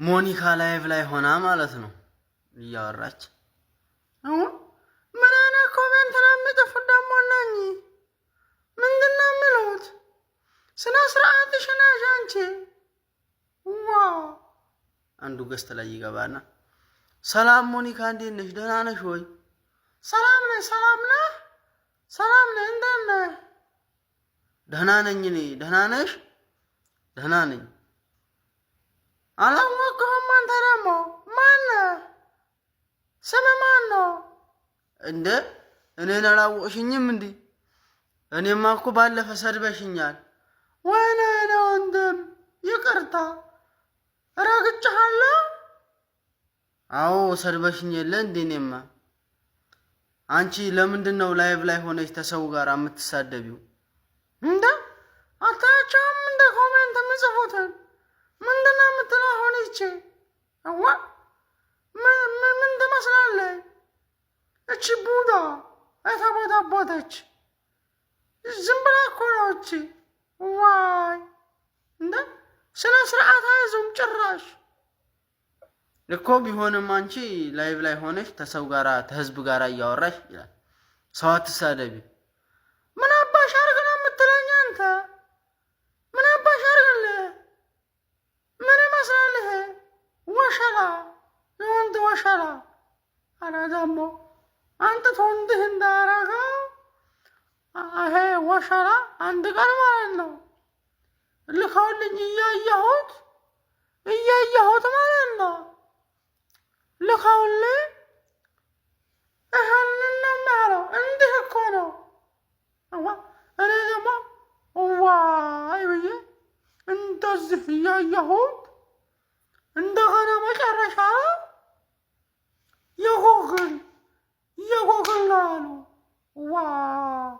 ሞኒካ ላይቭ ላይ ሆና ማለት ነው እያወራች ምን አይነት ኮሜንት ነው የሚጽፉት ደግሞ ነኝ ምንድነው የሚሉት ስነ ስርዓትሽን ያዥ አንቺ ዋው አንዱ ገስት ላይ ይገባና ሰላም ሞኒካ እንዴት ነሽ ደህና ነሽ ወይ ሰላም ነኝ እንደት ነህ ደህና ነኝ እኔ ደህና ነሽ ደህና ነኝ አላወቅሁም አንተ ደግሞ ማነህ ስምህ ማን ነው እንደ እኔን አላወቅሽኝም እንዴ እኔማ እኮ ባለፈ ሰድበሽኛል ወይኔ ነው ወንድም ይቅርታ ረግጬሃለሁ አዎ ሰድበሽኝ የለ እንዴ እኔማ አንቺ ለምንድነው ላይቭ ላይ ሆነሽ ተሰው ጋር የምትሳደቢው እንደ አታያቸውም እንደ ኮሜንት የሚጽፉትን ምንድነው የምትለው አሁን ይቺ አዋ ምን ትመስላለች እቺ ቡዳ የተቦታቦተች ዝም ብላ እኮ ነው እቺ ዋይ እንደ ስነ ስርዓት አይዙም ጭራሽ እኮ ቢሆንም አንቺ ላይቭ ላይ ሆነሽ ተሰው ጋራ ተህዝብ ጋራ እያወራሽ ይላል ሰው አትሳደቢ ምን አባሽ አርግ ነው የምትለኝ አንተ ምን አባሽ አርግልህ ምን ይመስላልህ ወሸላ የወንድ ወሸላ አላ ደግሞ አንተ ተወንድህ እንዳረገው ይሄ ወሸላ አንድ ቀን ማለት ነው ልከውልኝ እያየሁት ማለት ነው ልከውልኝ ይህንን ነው የሚያለው እንዲህ እኮ ነው እኔ ደግሞ ዋይ ብዬ እንደዚህ እያየሁት እንደገና መጨረሻ የጎግል ነው አሉ ዋው